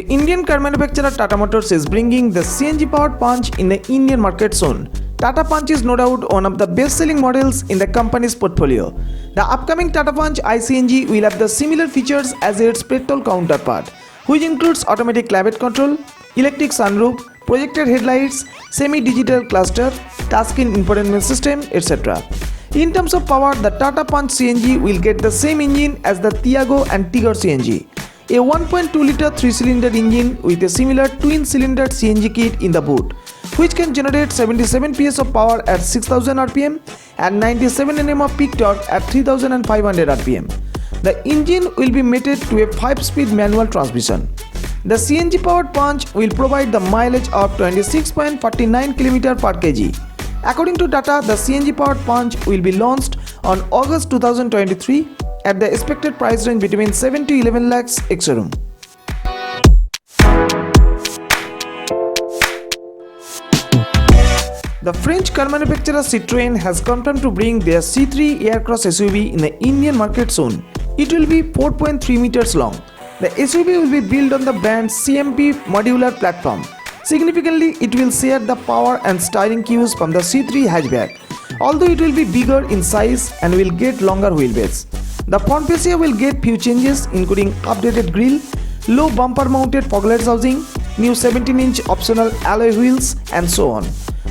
Indian car manufacturer Tata Motors is bringing the CNG powered Punch in the Indian market soon. Tata Punch is no doubt one of the best-selling models in the company's portfolio. The upcoming Tata Punch iCNG will have the similar features as its petrol counterpart, which includes automatic climate control, electric sunroof, projected headlights, semi-digital cluster, touchscreen infotainment system, etc. In terms of power, the Tata Punch CNG will get the same engine as the Tiago and Tigor CNG. A 1.2-litre 3-cylinder engine with a similar twin-cylinder CNG kit in the boot, which can generate 77 PS of power at 6000 rpm and 97 Nm of peak torque at 3500 rpm. The engine will be mated to a 5-speed manual transmission. The CNG-powered Punch will provide the mileage of 26.49 km per kg. According to Tata, the CNG-powered Punch will be launched on August 2023 at the expected price range between 7 to 11 lakhs ex-showroom. The French car manufacturer Citroën has confirmed to bring their C3 aircross SUV in the Indian market soon. It will be 4.3 meters long. The SUV will be built on the brand's CMP modular platform. Significantly, it will share the power and styling cues from the C3 hatchback, although it will be bigger in size and will get longer wheelbase. The front fascia will get few changes, including updated grille, low bumper mounted fog lights housing, new 17-inch optional alloy wheels, and so on.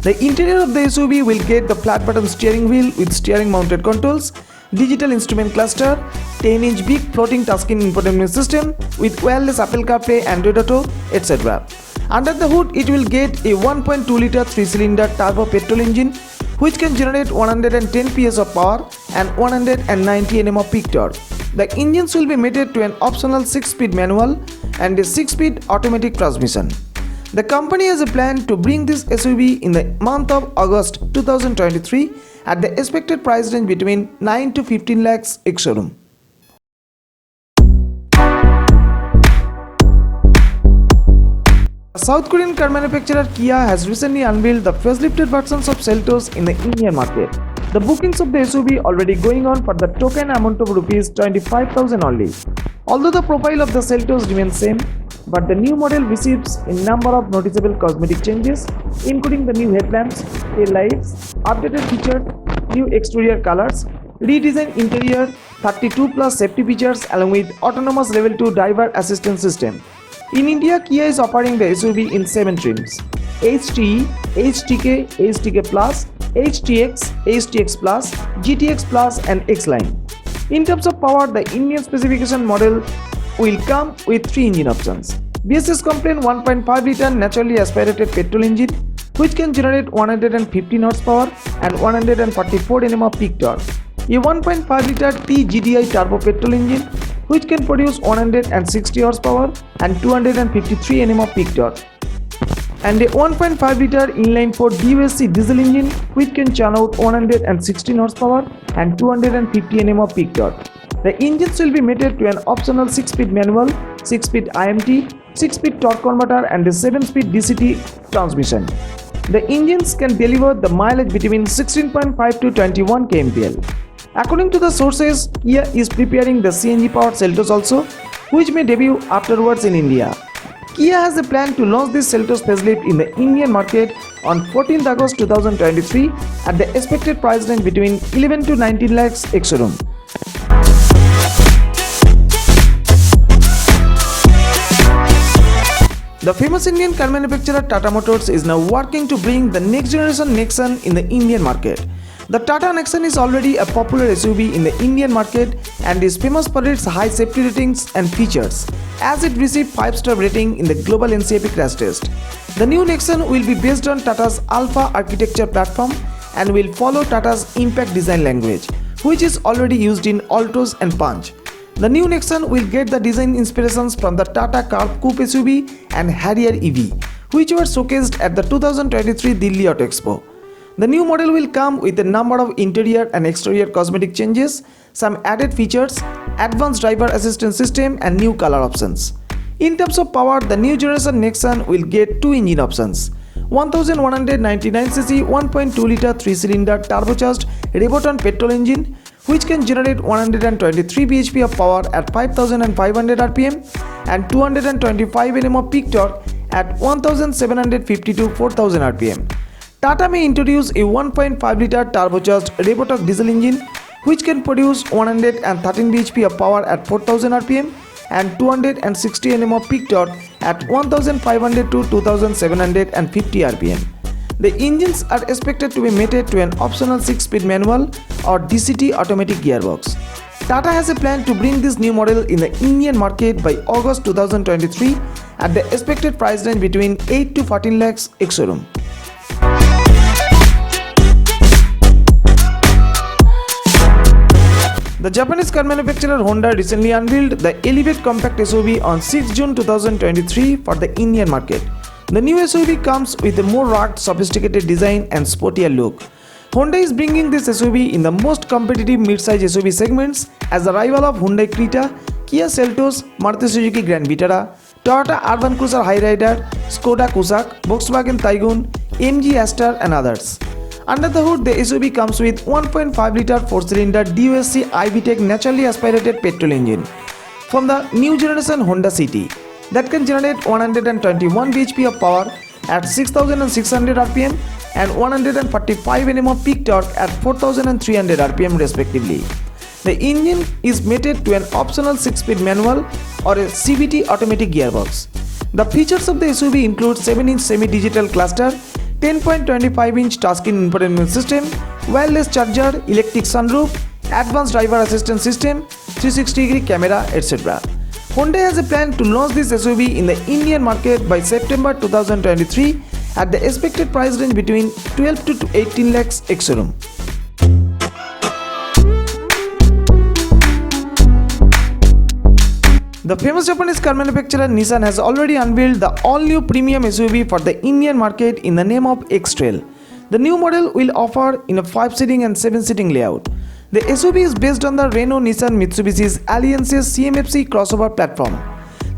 The interior of the SUV will get the flat bottom steering wheel with steering mounted controls, digital instrument cluster, 10-inch big floating touchscreen infotainment system with wireless Apple CarPlay, Android Auto, etc. Under the hood, it will get a 1.2-litre 3-cylinder turbo petrol engine, which can generate 110 PS of power and 190 Nm of peak torque. The engines will be mated to an optional 6-speed manual and a 6-speed automatic transmission. The company has a plan to bring this SUV in the month of August 2023 at the expected price range between 9 to 15 lakhs ex-showroom. South Korean car manufacturer Kia has recently unveiled the facelifted versions of Seltos in the Indian market. The bookings of the SUV already going on for the token amount of rupees 25,000 only. Although the profile of the Seltos remains same, but the new model receives a number of noticeable cosmetic changes, including the new headlamps, tail lights, updated features, new exterior colors, redesigned interior, 32+ safety features along with autonomous level 2 driver assistance system. In India, Kia is offering the SUV in 7 trims: HTE, HTK, HTK Plus, HTX, HTX Plus, GTX Plus and X-Line. In terms of power, the Indian specification model will come with 3 engine options. BSS complaint 1.5-litre naturally aspirated petrol engine, which can generate 115 horsepower and 144 Nm of peak torque. A 1.5-litre TGDI turbo petrol engine, which can produce 160 horsepower and 253 Nm of peak torque. And a 1.5-litre inline-4 DOSC diesel engine, which can churn out 116 horsepower and 250 Nm of peak torque. The engines will be mated to an optional 6-speed manual, 6-speed IMT, 6-speed torque converter and a 7-speed DCT transmission. The engines can deliver the mileage between 16.5 to 21 kmpl. According to the sources, Kia is preparing the CNG-powered Seltos also, which may debut afterwards in India. Kia has a plan to launch this Seltos facelift in the Indian market on 14th August 2023 at the expected price range between 11 to 19 lakhs ex-showroom. The famous Indian car manufacturer Tata Motors is now working to bring the next generation Nexon in the Indian market. The Tata Nexon is already a popular SUV in the Indian market and is famous for its high safety ratings and features, as it received 5-star rating in the global NCAP crash test. The new Nexon will be based on Tata's Alpha architecture platform and will follow Tata's Impact design language, which is already used in Ultras and Punch. The new Nexon will get the design inspirations from the Tata Curve Coupe SUV and Harrier EV, which were showcased at the 2023 Delhi Auto Expo. The new model will come with a number of interior and exterior cosmetic changes, some added features, advanced driver assistance system and new color options. In terms of power, the new generation Nexon will get 2 engine options: 1199cc 1.2-litre 3-cylinder turbocharged Revoton petrol engine which can generate 123 bhp of power at 5500 rpm and 225 Nm of peak torque at 1750 to 4000 rpm. Tata may introduce a 1.5-litre turbocharged Revotorque diesel engine which can produce 113 bhp of power at 4000 rpm and 260 Nm of peak torque at 1500 to 2750 rpm. The engines are expected to be mated to an optional 6-speed manual or DCT automatic gearbox. Tata has a plan to bring this new model in the Indian market by August 2023 at the expected price range between 8 to 14 lakhs ex-showroom. The Japanese car manufacturer Honda recently unveiled the Elevate compact SUV on 6 June 2023 for the Indian market. The new SUV comes with a more rugged, sophisticated design and sportier look. Honda is bringing this SUV in the most competitive mid-size SUV segments as a rival of Hyundai Creta, Kia Seltos, Maruti Suzuki Grand Vitara, Toyota Urban Cruiser Hyryder, Skoda Kodiaq, Volkswagen Tiguan, MG Aster and others. Under the hood, the SUV comes with 1.5-litre 4-cylinder DOSC iVTEC naturally aspirated petrol engine from the new generation Honda City that can generate 121 bhp of power at 6600 rpm and 145 Nm of peak torque at 4300 rpm respectively. The engine is mated to an optional 6-speed manual or a CVT automatic gearbox. The features of the SUV include 7-inch semi-digital cluster, 10.25-inch touchscreen infotainment system, wireless charger, electric sunroof, advanced driver assistance system, 360-degree camera, etc. Honda has a plan to launch this SUV in the Indian market by September 2023 at the expected price range between 12 to 18 lakhs ex-showroom. The famous Japanese car manufacturer Nissan has already unveiled the all-new premium SUV for the Indian market in the name of XTrail. The new model will offer in a 5-seating and 7-seating layout. The SUV is based on the Renault Nissan Mitsubishi's Alliance's CMFC crossover platform.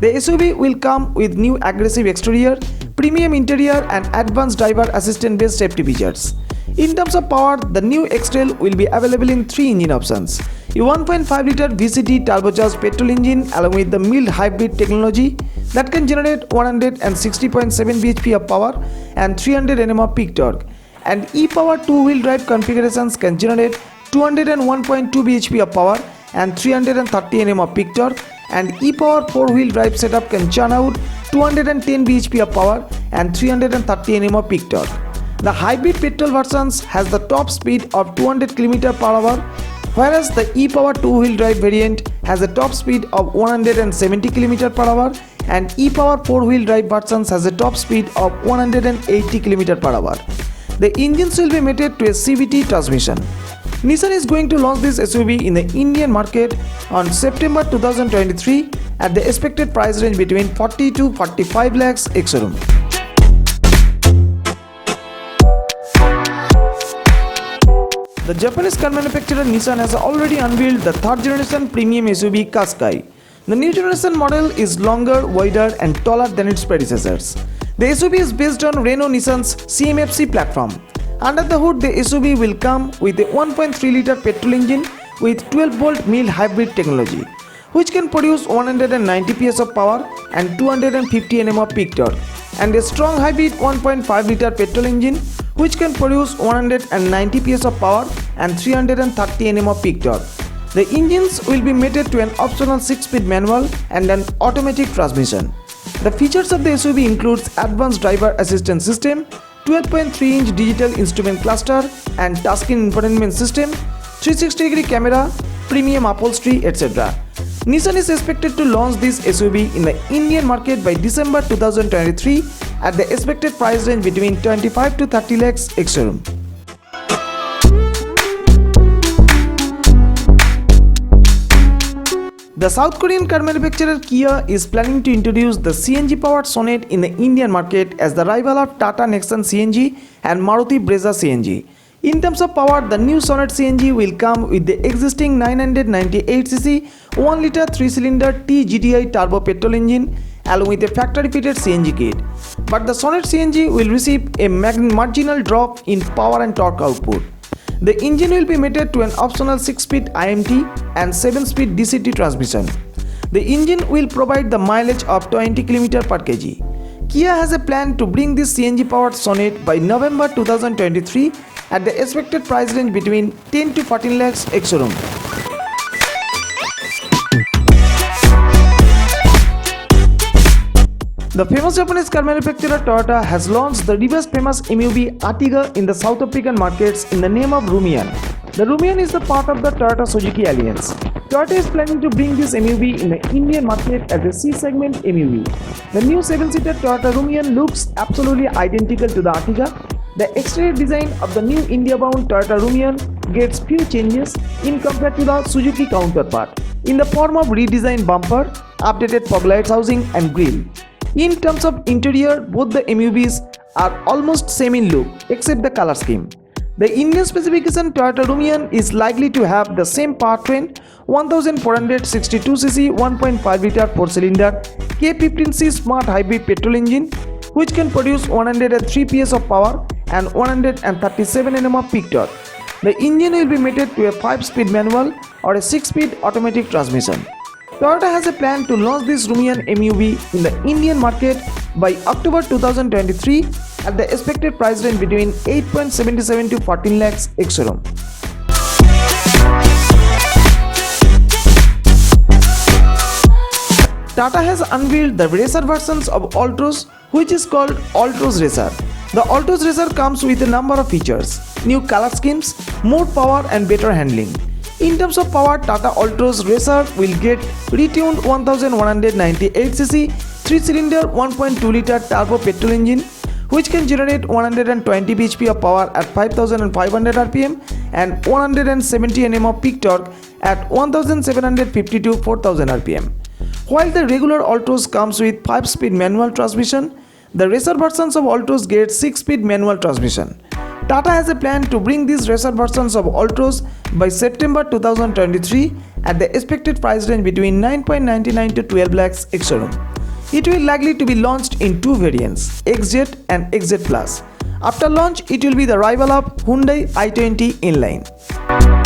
The SUV will come with new aggressive exterior, premium interior and advanced driver assistant-based safety features. In terms of power, the new XTrail will be available in 3 engine options. A 1.5-litre VCT turbocharged petrol engine along with the mild hybrid technology that can generate 160.7 bhp of power and 300 Nm of peak torque, and e-power 2-wheel drive configurations can generate 201.2 bhp of power and 330 Nm of peak torque, and e-power 4-wheel drive setup can churn out 210 bhp of power and 330 Nm of peak torque. The hybrid petrol versions has the top speed of 200 km/h, whereas the e-power 2-wheel drive variant has a top speed of 170 km/h and e-power 4-wheel drive versions has a top speed of 180 km/h. The engines will be mated to a CVT transmission. Nissan is going to launch this SUV in the Indian market on September 2023 at the expected price range between 40 to 45 lakhs ex-showroom. The Japanese car manufacturer Nissan has already unveiled the 3rd generation premium SUV Sky. The new generation model is longer, wider and taller than its predecessors. The SUV is based on Renault Nissan's CMFC platform. Under the hood, the SUV will come with a 1.3-litre petrol engine with 12-volt mild hybrid technology, which can produce 190 PS of power and 250 Nm of peak torque, and a strong hybrid 1.5-litre petrol engine which can produce 190 PS of power and 330 Nm of peak torque. The engines will be mated to an optional 6-speed manual and an automatic transmission. The features of the SUV includes advanced driver assistance system, 12.3-inch digital instrument cluster and touchscreen infotainment system, 360-degree camera, premium upholstery, etc. Nissan is expected to launch this SUV in the Indian market by December 2023 at the expected price range between 25 to 30 lakhs ex-showroom. The South Korean car manufacturer Kia is planning to introduce the CNG-powered Sonet in the Indian market as the rival of Tata Nexon CNG and Maruti Brezza CNG. In terms of power, the new Sonet CNG will come with the existing 998cc 1-litre 3-cylinder TGDI turbo petrol engine along with a factory-fitted CNG kit. But the Sonet CNG will receive a marginal drop in power and torque output. The engine will be mated to an optional 6-speed IMT and 7-speed DCT transmission. The engine will provide the mileage of 20 km per kg. Kia has a plan to bring this CNG-powered Sonet by November 2023 at the expected price range between 10 to 14 lakhs ex-showroom. The famous Japanese car manufacturer Toyota has launched the reverse famous MUV Ertiga in the South African markets in the name of Rumian. The Rumian is the part of the Toyota Suzuki Alliance. Toyota is planning to bring this MUV in the Indian market as a C-segment MUV. The new 7-seater Toyota Rumian looks absolutely identical to the Ertiga. The exterior design of the new India-bound Toyota Rumian gets few changes in compared to the Suzuki counterpart in the form of redesigned bumper, updated fog lights housing and grille. In terms of interior, both the MUVs are almost same in look except the color scheme. The Indian specification Toyota Rumian is likely to have the same powertrain, 1462cc 1.5-litre 4-cylinder K15C smart hybrid petrol engine, which can produce 103 PS of power and 137 Nm of peak torque. The engine will be mated to a 5-speed manual or a 6-speed automatic transmission. Toyota has a plan to launch this Rumian MUV in the Indian market by October 2023 at the expected price range between 8.77 to 14 lakhs ex-showroom. Tata has unveiled the racer versions of Ultras, which is called Ultras Racer. The Ultras Racer comes with a number of features: new color schemes, more power and better handling. In terms of power, Tata Ultras Racer will get retuned 1198cc 3-cylinder 1.2-litre turbo petrol engine, which can generate 120 bhp of power at 5500 rpm and 170 Nm of peak torque at 1750 to 4000 rpm. While the regular Ultras comes with 5-speed manual transmission, the racer versions of Ultras get 6-speed manual transmission. Tata has a plan to bring these racer versions of Ultras by September 2023 at the expected price range between 9.99 to 12 lakhs ex-showroom. It will likely to be launched in two variants, XZ and XZ Plus. After launch, it will be the rival of Hyundai i20 inline.